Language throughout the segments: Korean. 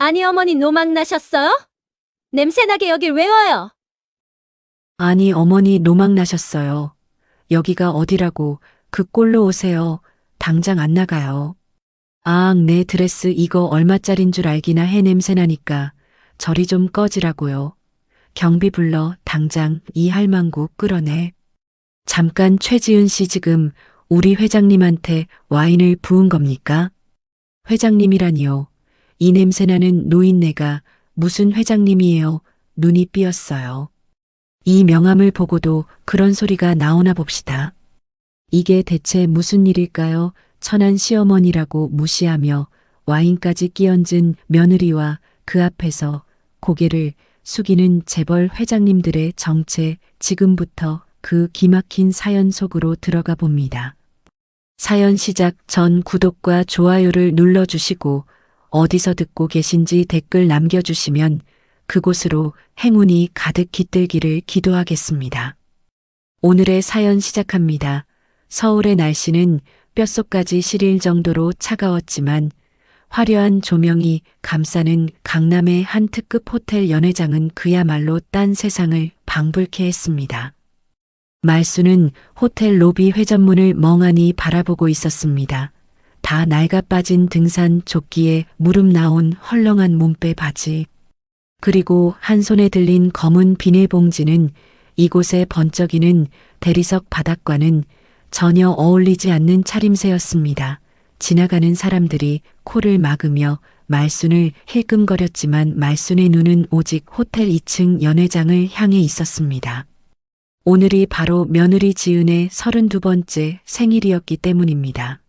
아니 어머니 노망 나셨어요? 냄새나게 여길 왜 와요? 아니, 어머니 노망 나셨어요. 여기가 어디라고 그 꼴로 오세요. 당장 안 나가요. 아, 내 드레스 이거 얼마짜린 줄 알기나 해. 냄새 나니까 저리 좀 꺼지라고요. 경비 불러 당장 이 할망구 끌어내. 잠깐, 최지은 씨 지금 우리 회장님한테 와인을 부은 겁니까? 회장님이라니요. 이 냄새나는 노인네가 무슨 회장님이에요. 눈이 삐었어요. 이 명함을 보고도 그런 소리가 나오나 봅시다. 이게 대체 무슨 일일까요? 천한 시어머니라고 무시하며 와인까지 끼얹은 며느리와 그 앞에서 고개를 숙이는 재벌 회장님들의 정체, 지금부터 그 기막힌 사연 속으로 들어가 봅니다. 사연 시작 전 구독과 좋아요를 눌러주시고 어디서 듣고 계신지 댓글 남겨주시면 그곳으로 행운이 가득 깃들기를 기도하겠습니다. 오늘의 사연 시작합니다. 서울의 날씨는 뼛속까지 시릴 정도로 차가웠지만 화려한 조명이 감싸는 강남의 한 특급 호텔 연회장은 그야말로 딴 세상을 방불케 했습니다. 말수는 호텔 로비 회전문을 멍하니 바라보고 있었습니다. 다 낡아 빠진 등산 조끼에 무릎 나온 헐렁한 몸빼 바지, 그리고 한 손에 들린 검은 비닐봉지는 이곳에 번쩍이는 대리석 바닥과는 전혀 어울리지 않는 차림새였습니다. 지나가는 사람들이 코를 막으며 말순을 힐끔거렸지만 말순의 눈은 오직 호텔 2층 연회장을 향해 있었습니다. 오늘이 바로 며느리 지은의 32번째 생일이었기 때문입니다.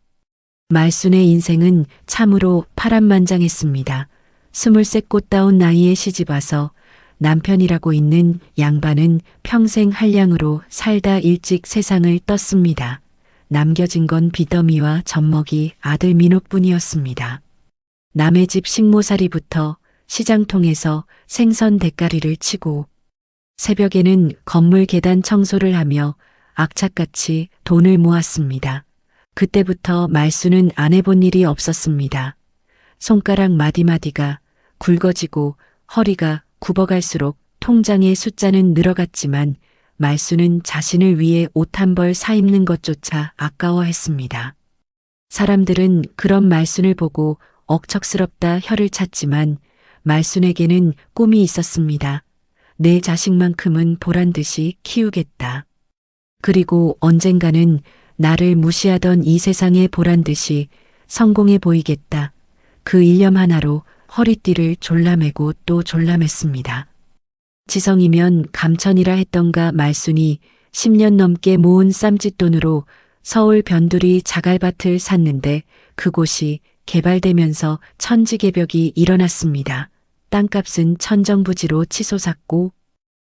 말순의 인생은 참으로 파란만장했습니다. 23 꽃다운 나이에 시집와서 남편이라고 있는 양반은 평생 한량으로 살다 일찍 세상을 떴습니다. 남겨진 건 빚더미와 젖먹이 아들 민호뿐이었습니다. 남의 집 식모살이부터 시장통에서 생선 대가리를 치고 새벽에는 건물 계단 청소를 하며 악착같이 돈을 모았습니다. 그때부터 말수는 안 해본 일이 없었습니다. 손가락 마디마디가 굵어지고 허리가 굽어갈수록 통장의 숫자는 늘어갔지만 말수는 자신을 위해 옷 한 벌 사입는 것조차 아까워했습니다. 사람들은 그런 말순을 보고 억척스럽다 혀를 찼지만 말순에게는 꿈이 있었습니다. 내 자식만큼은 보란 듯이 키우겠다. 그리고 언젠가는 나를 무시하던 이 세상에 보란 듯이 성공해 보이겠다. 그 일념 하나로 허리띠를 졸라매고 또 졸라맸습니다. 지성이면 감천이라 했던가 말순이 10년 넘게 모은 쌈짓돈으로 서울 변두리 자갈밭을 샀는데 그곳이 개발되면서 천지개벽이 일어났습니다. 땅값은 천정부지로 치솟았고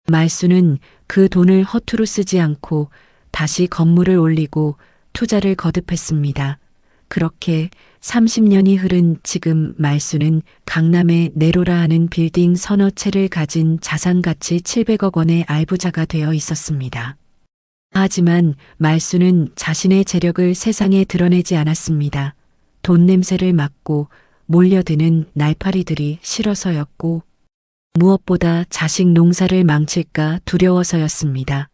말순은 그 돈을 허투루 쓰지 않고 다시 건물을 올리고 투자를 거듭했습니다. 그렇게 30년이 흐른 지금 말수는 강남의 네로라 하는 빌딩 서너 채를 가진 자산가치 700억 원의 알부자가 되어 있었습니다. 하지만 말수는 자신의 재력을 세상에 드러내지 않았습니다. 돈 냄새를 맡고 몰려드는 날파리들이 싫어서였고 무엇보다 자식 농사를 망칠까 두려워서였습니다.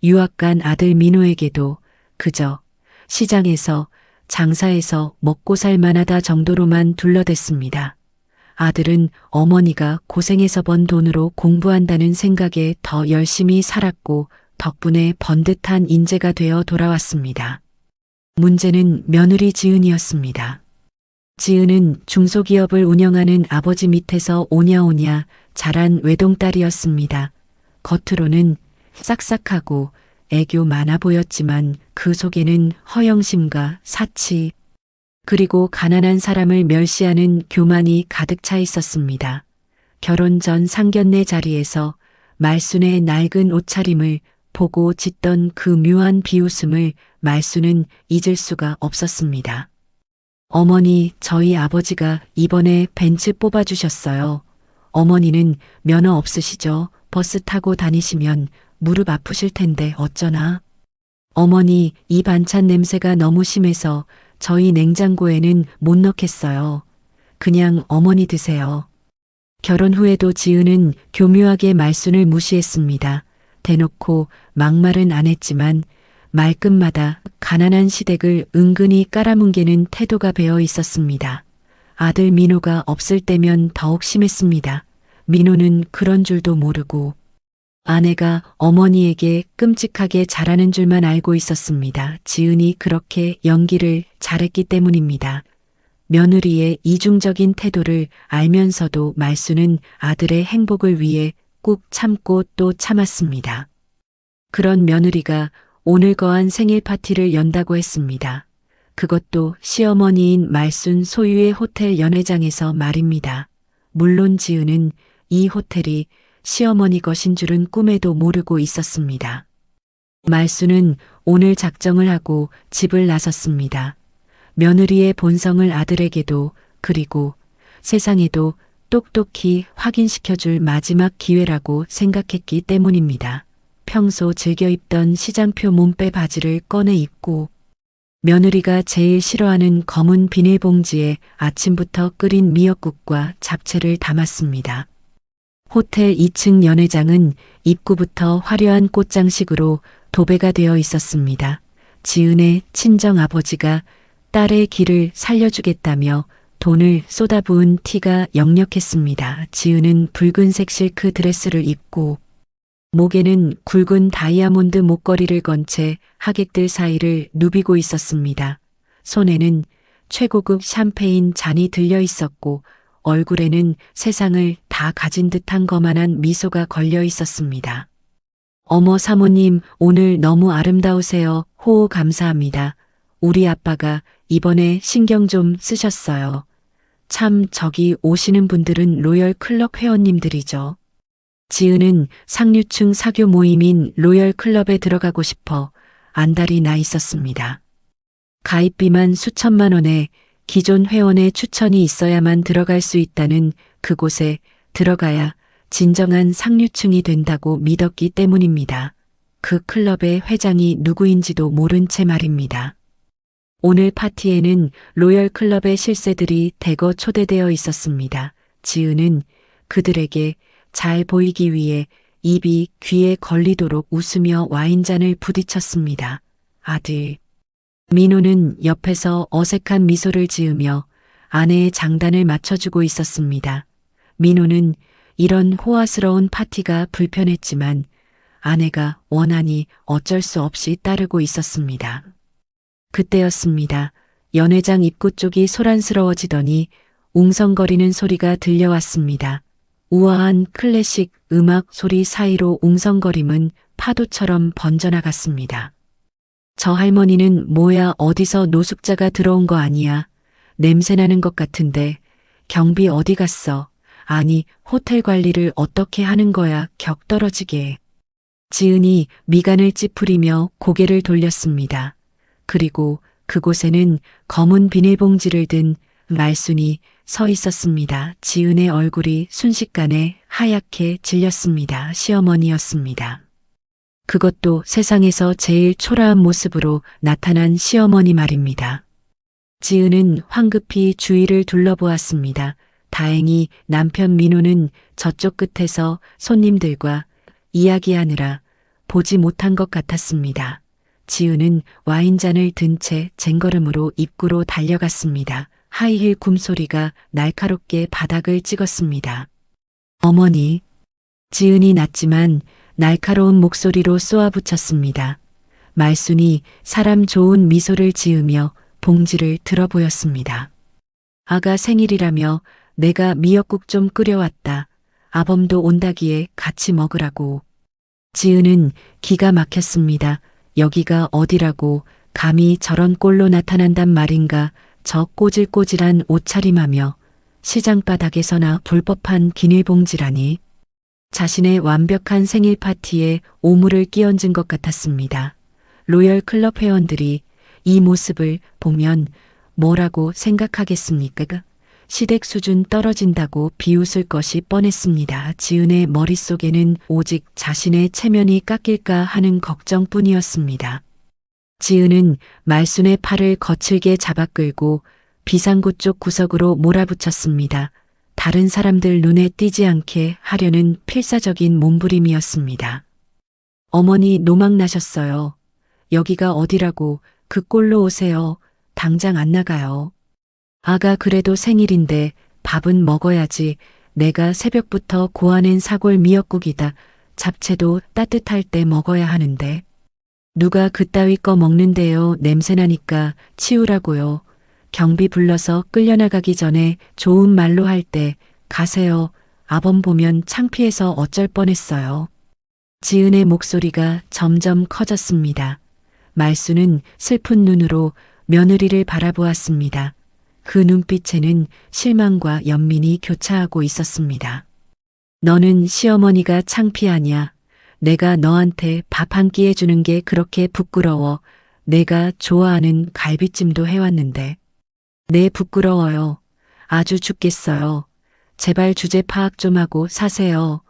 유학 간 아들 민호에게도 그저 시장에서 장사해서 먹고 살 만하다 정도로만 둘러댔습니다. 아들은 어머니가 고생해서 번 돈으로 공부한다는 생각에 더 열심히 살았고 덕분에 번듯한 인재가 되어 돌아왔습니다. 문제는 며느리 지은이었습니다. 지은은 중소기업을 운영하는 아버지 밑에서 오냐오냐 자란 외동딸이었습니다. 겉으로는 싹싹하고 애교 많아 보였지만 그 속에는 허영심과 사치, 그리고 가난한 사람을 멸시하는 교만이 가득 차 있었습니다. 결혼 전 상견례 자리에서 말순의 낡은 옷차림을 보고 짓던 그 묘한 비웃음을 말순은 잊을 수가 없었습니다. 어머니, 저희 아버지가 이번에 벤츠 뽑아주셨어요. 어머니는 면허 없으시죠? 버스 타고 다니시면 무릎 아프실 텐데 어쩌나. 어머니, 이 반찬 냄새가 너무 심해서 저희 냉장고에는 못 넣겠어요. 그냥 어머니 드세요. 결혼 후에도 지은은 교묘하게 말순을 무시했습니다. 대놓고 막말은 안 했지만 말끝마다 가난한 시댁을 은근히 깔아뭉개는 태도가 배어 있었습니다. 아들 민호가 없을 때면 더욱 심했습니다. 민호는 그런 줄도 모르고 아내가 어머니에게 끔찍하게 잘하는 줄만 알고 있었습니다. 지은이 그렇게 연기를 잘했기 때문입니다. 며느리의 이중적인 태도를 알면서도 말순은 아들의 행복을 위해 꾹 참고 또 참았습니다. 그런 며느리가 오늘 거한 생일 파티를 연다고 했습니다. 그것도 시어머니인 말순 소유의 호텔 연회장에서 말입니다. 물론 지은은 이 호텔이 시어머니 것인 줄은 꿈에도 모르고 있었습니다. 말순은 오늘 작정을 하고 집을 나섰습니다. 며느리의 본성을 아들에게도 그리고 세상에도 똑똑히 확인시켜줄 마지막 기회라고 생각했기 때문입니다. 평소 즐겨 입던 시장표 몸빼 바지를 꺼내 입고 며느리가 제일 싫어하는 검은 비닐봉지에 아침부터 끓인 미역국과 잡채를 담았습니다. 호텔 2층 연회장은 입구부터 화려한 꽃장식으로 도배가 되어 있었습니다. 지은의 친정 아버지가 딸의 길을 살려주겠다며 돈을 쏟아부은 티가 역력했습니다. 지은은 붉은색 실크 드레스를 입고 목에는 굵은 다이아몬드 목걸이를 건 채 하객들 사이를 누비고 있었습니다. 손에는 최고급 샴페인 잔이 들려 있었고 얼굴에는 세상을 다 가진 듯한 거만한 미소가 걸려 있었습니다. 어머 사모님, 오늘 너무 아름다우세요. 호호 감사합니다. 우리 아빠가 이번에 신경 좀 쓰셨어요. 참 저기 오시는 분들은 로열 클럽 회원님들이죠. 지은은 상류층 사교 모임인 로열 클럽에 들어가고 싶어 안달이 나 있었습니다. 가입비만 수천만 원에 기존 회원의 추천이 있어야만 들어갈 수 있다는 그곳에 들어가야 진정한 상류층이 된다고 믿었기 때문입니다. 그 클럽의 회장이 누구인지도 모른 채 말입니다. 오늘 파티에는 로열 클럽의 실세들이 대거 초대되어 있었습니다. 지은은 그들에게 잘 보이기 위해 입이 귀에 걸리도록 웃으며 와인잔을 부딪혔습니다. 아들. 민호는 옆에서 어색한 미소를 지으며 아내의 장단을 맞춰주고 있었습니다. 민호는 이런 호화스러운 파티가 불편했지만 아내가 원하니 어쩔 수 없이 따르고 있었습니다. 그때였습니다. 연회장 입구 쪽이 소란스러워지더니 웅성거리는 소리가 들려왔습니다. 우아한 클래식 음악 소리 사이로 웅성거림은 파도처럼 번져나갔습니다. 저 할머니는 뭐야 어디서 노숙자가 들어온 거 아니야. 냄새나는 것 같은데 경비 어디 갔어. 아니 호텔 관리를 어떻게 하는 거야 격 떨어지게. 지은이 미간을 찌푸리며 고개를 돌렸습니다. 그리고 그곳에는 검은 비닐봉지를 든 말순이 서 있었습니다. 지은의 얼굴이 순식간에 하얗게 질렸습니다. 시어머니였습니다. 그것도 세상에서 제일 초라한 모습으로 나타난 시어머니 말입니다. 지은은 황급히 주위를 둘러보았습니다. 다행히 남편 민호는 저쪽 끝에서 손님들과 이야기하느라 보지 못한 것 같았습니다. 지은은 와인잔을 든 채 쟁걸음으로 입구로 달려갔습니다. 하이힐 굼소리가 날카롭게 바닥을 찍었습니다. 어머니. 지은이 낮지만 날카로운 목소리로 쏘아붙였습니다. 말순이 사람 좋은 미소를 지으며 봉지를 들어 보였습니다. 아가 생일이라며 내가 미역국 좀 끓여왔다. 아범도 온다기에 같이 먹으라고. 지은은 기가 막혔습니다. 여기가 어디라고 감히 저런 꼴로 나타난단 말인가. 저 꼬질꼬질한 옷차림하며 시장 바닥에서나 볼 법한 비닐봉지라니. 자신의 완벽한 생일 파티에 오물을 끼얹은 것 같았습니다. 로열 클럽 회원들이 이 모습을 보면 뭐라고 생각하겠습니까? 시댁 수준 떨어진다고 비웃을 것이 뻔했습니다. 지은의 머릿속에는 오직 자신의 체면이 깎일까 하는 걱정뿐이었습니다. 지은은 말순의 팔을 거칠게 잡아 끌고 비상구 쪽 구석으로 몰아붙였습니다. 다른 사람들 눈에 띄지 않게 하려는 필사적인 몸부림이었습니다. 어머니 노망 나셨어요. 여기가 어디라고 그 꼴로 오세요. 당장 안 나가요. 아가 그래도 생일인데 밥은 먹어야지. 내가 새벽부터 고아낸 사골 미역국이다. 잡채도 따뜻할 때 먹어야 하는데. 누가 그따위 거 먹는데요. 냄새나니까 치우라고요. 경비 불러서 끌려나가기 전에 좋은 말로 할 때 가세요. 아범 보면 창피해서 어쩔 뻔했어요. 지은의 목소리가 점점 커졌습니다. 말수는 슬픈 눈으로 며느리를 바라보았습니다. 그 눈빛에는 실망과 연민이 교차하고 있었습니다. 너는 시어머니가 창피하냐? 내가 너한테 밥 한 끼 해주는 게 그렇게 부끄러워. 내가 좋아하는 갈비찜도 해왔는데. 네, 부끄러워요. 아주 죽겠어요. 제발 주제 파악 좀 하고 사세요.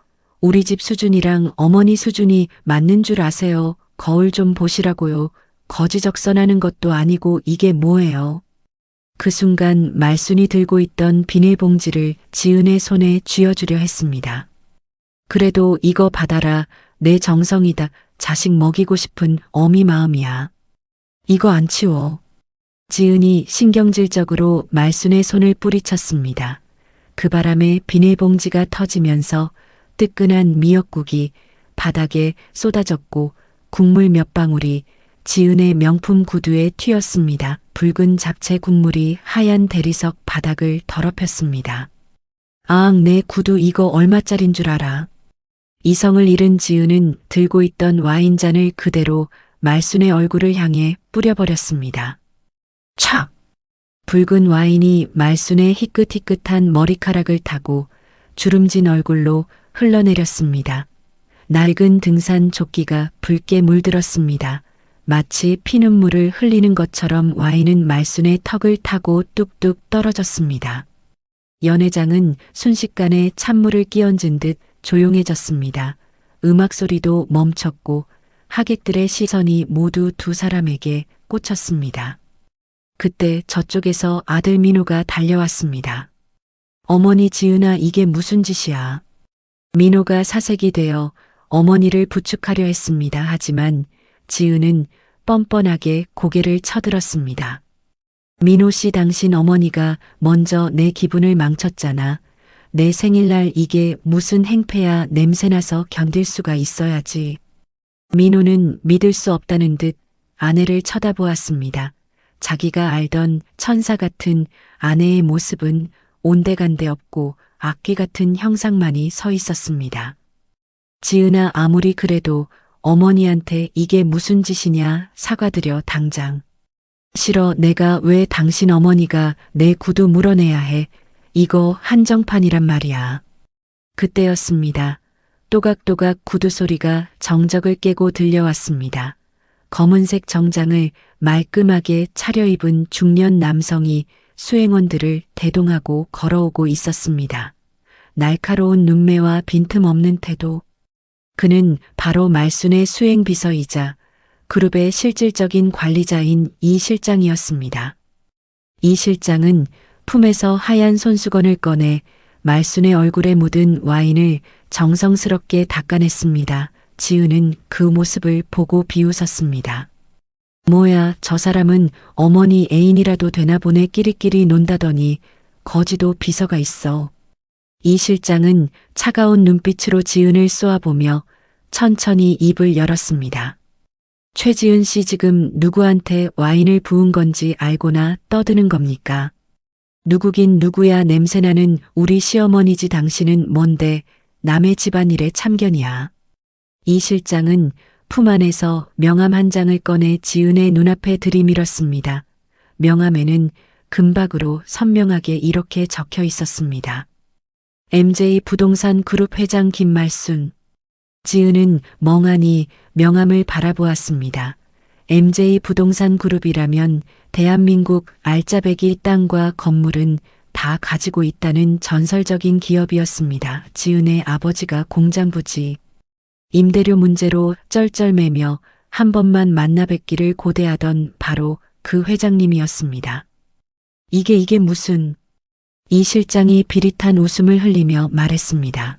우리 집 수준이랑 어머니 수준이 맞는 줄 아세요. 거울 좀 보시라고요. 거지적선하는 것도 아니고 이게 뭐예요. 그 순간 말순이 들고 있던 비닐봉지를 지은의 손에 쥐어주려 했습니다. 그래도 이거 받아라. 내 정성이다. 자식 먹이고 싶은 어미 마음이야. 이거 안 치워. 지은이 신경질적으로 말순의 손을 뿌리쳤습니다. 그 바람에 비닐봉지가 터지면서 뜨끈한 미역국이 바닥에 쏟아졌고 국물 몇 방울이 지은의 명품 구두에 튀었습니다. 붉은 잡채 국물이 하얀 대리석 바닥을 더럽혔습니다. 아앙, 내 구두 이거 얼마짜린 줄 알아? 이성을 잃은 지은은 들고 있던 와인잔을 그대로 말순의 얼굴을 향해 뿌려버렸습니다. 촥! 붉은 와인이 말순의 희끗희끗한 머리카락을 타고 주름진 얼굴로 흘러내렸습니다. 낡은 등산 조끼가 붉게 물들었습니다. 마치 피눈물을 흘리는 것처럼 와인은 말순의 턱을 타고 뚝뚝 떨어졌습니다. 연회장은 순식간에 찬물을 끼얹은 듯 조용해졌습니다. 음악 소리도 멈췄고 하객들의 시선이 모두 두 사람에게 꽂혔습니다. 그때 저쪽에서 아들 민호가 달려왔습니다. 어머니 지은아, 이게 무슨 짓이야? 민호가 사색이 되어 어머니를 부축하려 했습니다. 하지만 지은은 뻔뻔하게 고개를 쳐들었습니다. 민호 씨, 당신 어머니가 먼저 내 기분을 망쳤잖아. 내 생일날 이게 무슨 행패야. 냄새나서 견딜 수가 있어야지. 민호는 믿을 수 없다는 듯 아내를 쳐다보았습니다. 자기가 알던 천사 같은 아내의 모습은 온데간데 없고 악귀 같은 형상만이 서 있었습니다. 지은아, 아무리 그래도 어머니한테 이게 무슨 짓이냐. 사과드려 당장. 싫어. 내가 왜 당신 어머니가 내 구두 물어내야 해. 이거 한정판이란 말이야. 그때였습니다. 또각또각 구두 소리가 정적을 깨고 들려왔습니다. 검은색 정장을 말끔하게 차려입은 중년 남성이 수행원들을 대동하고 걸어오고 있었습니다. 날카로운 눈매와 빈틈없는 태도. 그는 바로 말순의 수행비서이자 그룹의 실질적인 관리자인 이 실장이었습니다. 이 실장은 품에서 하얀 손수건을 꺼내 말순의 얼굴에 묻은 와인을 정성스럽게 닦아냈습니다. 지은은 그 모습을 보고 비웃었습니다. 뭐야, 저 사람은 어머니 애인이라도 되나 보네. 끼리끼리 논다더니 거지도 비서가 있어. 이 실장은 차가운 눈빛으로 지은을 쏘아보며 천천히 입을 열었습니다. 최지은 씨, 지금 누구한테 와인을 부은 건지 알고나 떠드는 겁니까? 누구긴 누구야. 냄새나는 우리 시어머니지. 당신은 뭔데 남의 집안일에 참견이야. 이 실장은 품 안에서 명함 한 장을 꺼내 지은의 눈앞에 들이밀었습니다. 명함에는 금박으로 선명하게 이렇게 적혀 있었습니다. MJ 부동산 그룹 회장 김말순. 지은은 멍하니 명함을 바라보았습니다. MJ 부동산 그룹이라면 대한민국 알짜배기 땅과 건물은 다 가지고 있다는 전설적인 기업이었습니다. 지은의 아버지가 공장 부지, 임대료 문제로 쩔쩔매며 한 번만 만나 뵙기를 고대하던 바로 그 회장님이었습니다. 이게 무슨... 이 실장이 비릿한 웃음을 흘리며 말했습니다.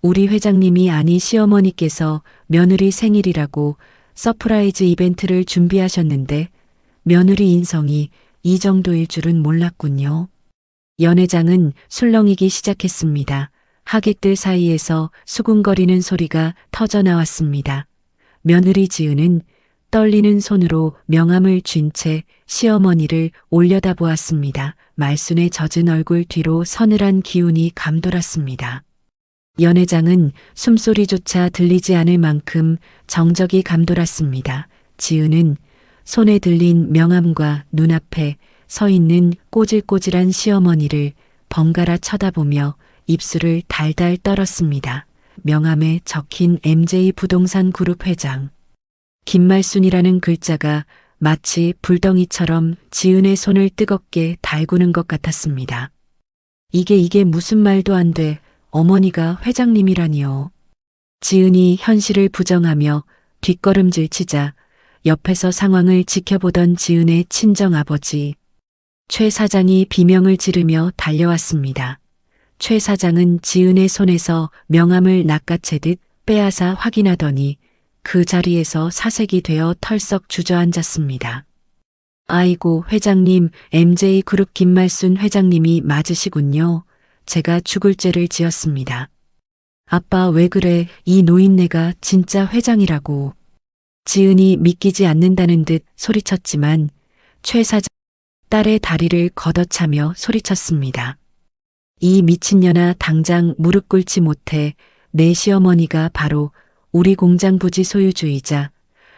우리 회장님이 아니 시어머니께서 며느리 생일이라고 서프라이즈 이벤트를 준비하셨는데 며느리 인성이 이 정도일 줄은 몰랐군요. 연회장은 술렁이기 시작했습니다. 하객들 사이에서 수군거리는 소리가 터져 나왔습니다. 며느리 지은은 떨리는 손으로 명함을 쥔 채 시어머니를 올려다보았습니다. 말순의 젖은 얼굴 뒤로 서늘한 기운이 감돌았습니다. 연회장은 숨소리조차 들리지 않을 만큼 정적이 감돌았습니다. 지은은 손에 들린 명함과 눈앞에 서 있는 꼬질꼬질한 시어머니를 번갈아 쳐다보며 입술을 달달 떨었습니다. 명함에 적힌 MJ 부동산 그룹 회장. 김말순이라는 글자가 마치 불덩이처럼 지은의 손을 뜨겁게 달구는 것 같았습니다. 이게 무슨 말도 안 돼. 어머니가 회장님이라니요. 지은이 현실을 부정하며 뒷걸음질 치자 옆에서 상황을 지켜보던 지은의 친정아버지 최 사장이 비명을 지르며 달려왔습니다. 최 사장은 지은의 손에서 명함을 낚아채듯 빼앗아 확인하더니 그 자리에서 사색이 되어 털썩 주저앉았습니다. 아이고 회장님, MJ그룹 김말순 회장님이 맞으시군요. 제가 죽을 죄를 지었습니다. 아빠 왜 그래, 이 노인네가 진짜 회장이라고. 지은이 믿기지 않는다는 듯 소리쳤지만 최 사장 딸의 다리를 걷어차며 소리쳤습니다. 이 미친년아 당장 무릎 꿇지 못해. 내 시어머니가 바로 우리 공장 부지 소유주이자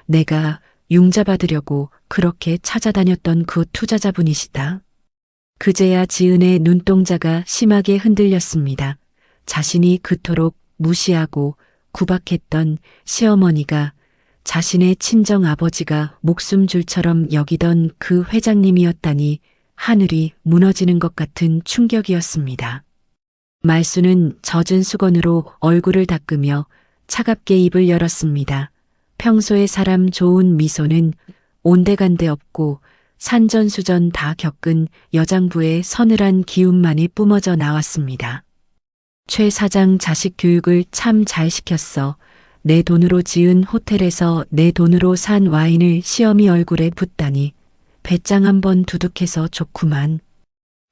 내가 융자받으려고 그렇게 찾아다녔던 그 투자자분이시다. 그제야 지은의 눈동자가 심하게 흔들렸습니다. 자신이 그토록 무시하고 구박했던 시어머니가 자신의 친정 아버지가 목숨줄처럼 여기던 그 회장님이었다니 하늘이 무너지는 것 같은 충격이었습니다. 말순은 젖은 수건으로 얼굴을 닦으며 차갑게 입을 열었습니다. 평소에 사람 좋은 미소는 온데간데 없고 산전수전 다 겪은 여장부의 서늘한 기운만이 뿜어져 나왔습니다. 최 사장 자식 교육을 참 잘 시켰어. 내 돈으로 지은 호텔에서 내 돈으로 산 와인을 시어미 얼굴에 붓다니 배짱 한번 두둑해서 좋구만.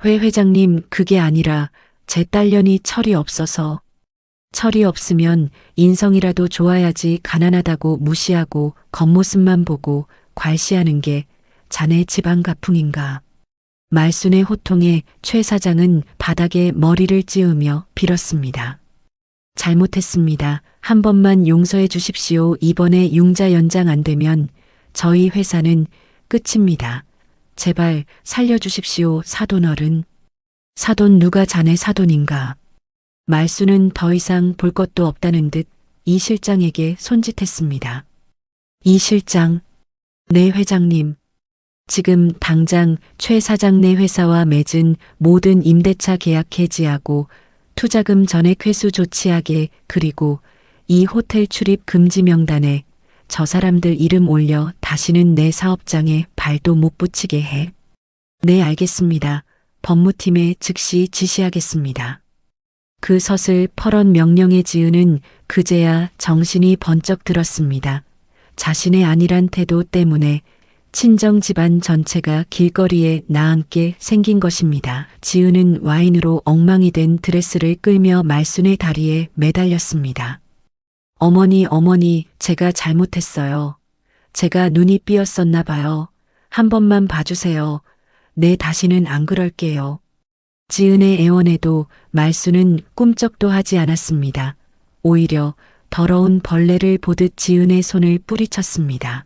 회 회장님, 그게 아니라 제 딸년이 철이 없어서. 철이 없으면 인성이라도 좋아야지. 가난하다고 무시하고 겉모습만 보고 괄시하는 게 자네 집안 가풍인가. 말순의 호통에 최 사장은 바닥에 머리를 찌우며 빌었습니다. 잘못했습니다. 한 번만 용서해 주십시오. 이번에 융자 연장 안 되면 저희 회사는 끝입니다. 제발 살려주십시오. 사돈 어른. 사돈 누가 자네 사돈인가. 말순은 더 이상 볼 것도 없다는 듯 이 실장에게 손짓했습니다. 이 실장, 네 회장님. 지금 당장 최 사장 내 회사와 맺은 모든 임대차 계약 해지하고 투자금 전액 회수 조치하게, 그리고 이 호텔 출입 금지 명단에 저 사람들 이름 올려 다시는 내 사업장에 발도 못 붙이게 해. 네, 알겠습니다. 법무팀에 즉시 지시하겠습니다. 그 서슬 퍼런 명령에 지은은 그제야 정신이 번쩍 들었습니다. 자신의 안일한 태도 때문에 친정 집안 전체가 길거리에 나앉게 생긴 것입니다. 지은은 와인으로 엉망이 된 드레스를 끌며 말순의 다리에 매달렸습니다. 어머니, 제가 잘못했어요. 제가 눈이 삐었었나 봐요. 한 번만 봐주세요. 네, 다시는 안 그럴게요. 지은의 애원에도 말순은 꿈쩍도 하지 않았습니다. 오히려 더러운 벌레를 보듯 지은의 손을 뿌리쳤습니다.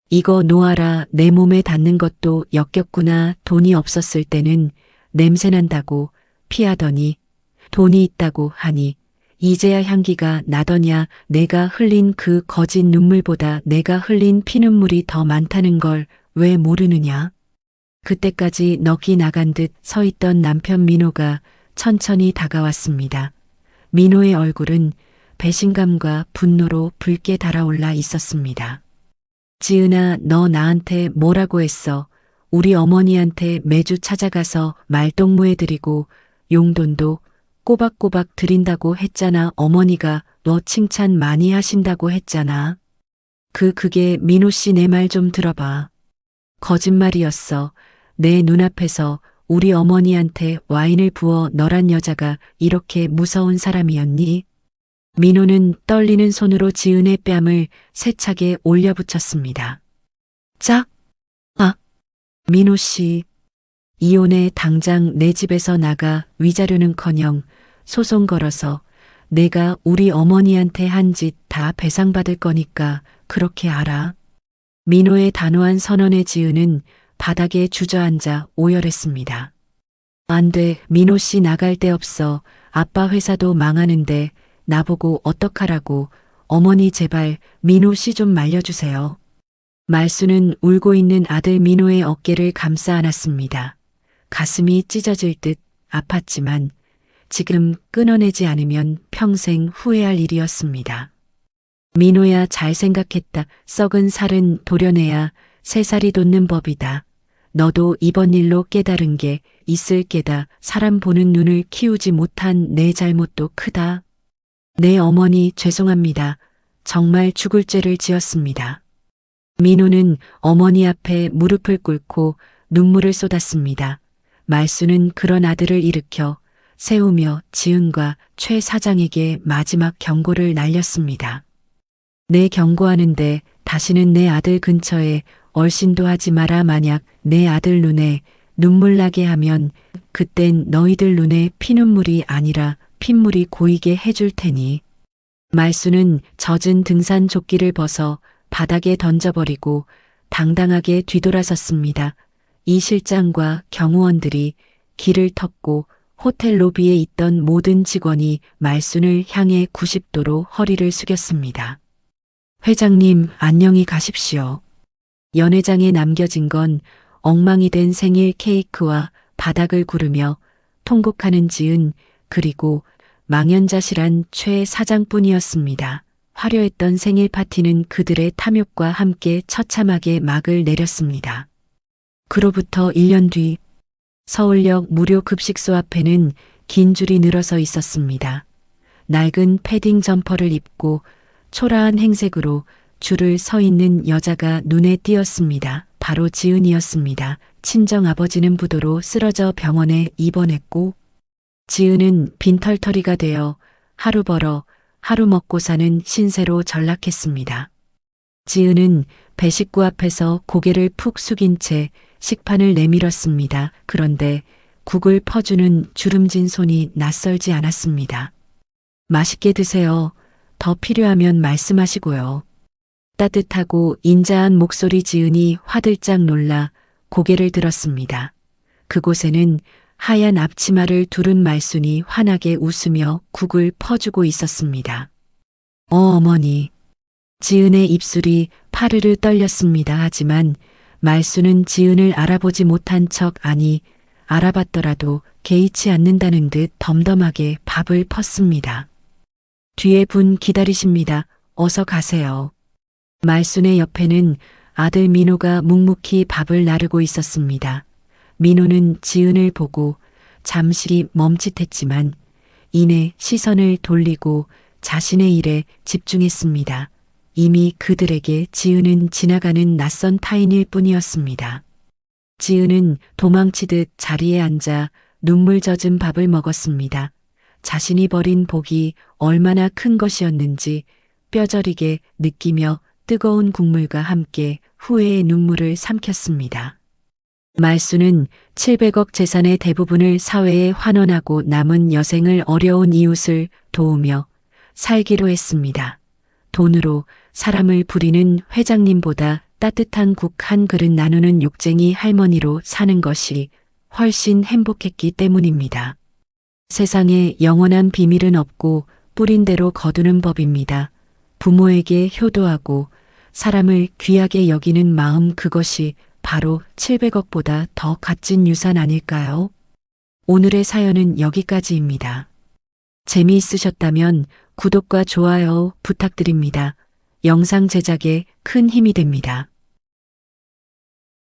이거 놓아라. 내 몸에 닿는 것도 역겹구나. 돈이 없었을 때는 냄새난다고 피하더니 돈이 있다고 하니 이제야 향기가 나더냐. 내가 흘린 그 거짓 눈물보다 내가 흘린 피눈물이 더 많다는 걸 왜 모르느냐. 그때까지 넋이 나간 듯 서 있던 남편 민호가 천천히 다가왔습니다. 민호의 얼굴은 배신감과 분노로 붉게 달아올라 있었습니다. 지은아, 너 나한테 뭐라고 했어? 우리 어머니한테 매주 찾아가서 말동무해드리고 용돈도 꼬박꼬박 드린다고 했잖아. 어머니가 너 칭찬 많이 하신다고 했잖아. 그게 민호 씨 내 말 좀 들어봐. 거짓말이었어. 내 눈앞에서 우리 어머니한테 와인을 부어 너란 여자가 이렇게 무서운 사람이었니? 민호는 떨리는 손으로 지은의 뺨을 세차게 올려붙였습니다. 짝! 아! 민호 씨. 이혼해 당장 내 집에서 나가. 위자료는커녕 소송 걸어서 내가 우리 어머니한테 한 짓 다 배상받을 거니까 그렇게 알아. 민호의 단호한 선언에 지은은 바닥에 주저앉아 오열했습니다. 안 돼. 민호 씨 나갈 데 없어. 아빠 회사도 망하는데 나보고 어떡하라고. 어머니 제발 민호 씨 좀 말려주세요. 말수는 울고 있는 아들 민호의 어깨를 감싸 안았습니다. 가슴이 찢어질 듯 아팠지만 지금 끊어내지 않으면 평생 후회할 일이었습니다. 민호야, 잘 생각했다. 썩은 살은 도려내야 새살이 돋는 법이다. 너도 이번 일로 깨달은 게 있을 게다. 사람 보는 눈을 키우지 못한 내 잘못도 크다. 내 어머니 죄송합니다. 정말 죽을 죄를 지었습니다. 민호는 어머니 앞에 무릎을 꿇고 눈물을 쏟았습니다. 말수는 그런 아들을 일으켜 세우며 지은과 최 사장에게 마지막 경고를 날렸습니다. 내 경고하는데 다시는 내 아들 근처에 얼씬도 하지 마라. 만약 내 아들 눈에 눈물 나게 하면 그땐 너희들 눈에 피눈물이 아니라 핏물이 고이게 해줄 테니. 말수는 젖은 등산 조끼를 벗어 바닥에 던져버리고 당당하게 뒤돌아섰습니다. 이 실장과 경호원들이 길을 텄고 호텔 로비에 있던 모든 직원이 말순을 향해 90도로 허리를 숙였습니다. 회장님, 안녕히 가십시오. 연회장에 남겨진 건 엉망이 된 생일 케이크와 바닥을 구르며 통곡하는 지은, 그리고 망연자실한 최 사장뿐이었습니다. 화려했던 생일 파티는 그들의 탐욕과 함께 처참하게 막을 내렸습니다. 그로부터 1년 뒤 서울역 무료 급식소 앞에는 긴 줄이 늘어서 있었습니다. 낡은 패딩 점퍼를 입고 초라한 행색으로 줄을 서 있는 여자가 눈에 띄었습니다. 바로 지은이었습니다. 친정아버지는 부도로 쓰러져 병원에 입원했고 지은은 빈털터리가 되어 하루 벌어 하루 먹고 사는 신세로 전락했습니다. 지은은 배식구 앞에서 고개를 푹 숙인 채 식판을 내밀었습니다. 그런데 국을 퍼주는 주름진 손이 낯설지 않았습니다. 맛있게 드세요. 더 필요하면 말씀하시고요. 따뜻하고 인자한 목소리. 지은이 화들짝 놀라 고개를 들었습니다. 그곳에는 하얀 앞치마를 두른 말순이 환하게 웃으며 국을 퍼주고 있었습니다. 어머니. 지은의 입술이 파르르 떨렸습니다. 하지만 말수는 지은을 알아보지 못한 척, 아니 알아봤더라도 개의치 않는다는 듯 덤덤하게 밥을 펐습니다. 뒤에 분 기다리십니다. 어서 가세요. 말순의 옆에는 아들 민호가 묵묵히 밥을 나르고 있었습니다. 민호는 지은을 보고 잠시 멈칫했지만 이내 시선을 돌리고 자신의 일에 집중했습니다. 이미 그들에게 지은은 지나가는 낯선 타인일 뿐이었습니다. 지은은 도망치듯 자리에 앉아 눈물 젖은 밥을 먹었습니다. 자신이 버린 복이 얼마나 큰 것이었는지 뼈저리게 느끼며 뜨거운 국물과 함께 후회의 눈물을 삼켰습니다. 말수는 700억 재산의 대부분을 사회에 환원하고 남은 여생을 어려운 이웃을 도우며 살기로 했습니다. 돈으로 사람을 부리는 회장님보다 따뜻한 국 한 그릇 나누는 욕쟁이 할머니로 사는 것이 훨씬 행복했기 때문입니다. 세상에 영원한 비밀은 없고 뿌린 대로 거두는 법입니다. 부모에게 효도하고 사람을 귀하게 여기는 마음, 그것이 바로 700억보다 더 값진 유산 아닐까요? 오늘의 사연은 여기까지입니다. 재미있으셨다면 구독과 좋아요 부탁드립니다. 영상 제작에 큰 힘이 됩니다.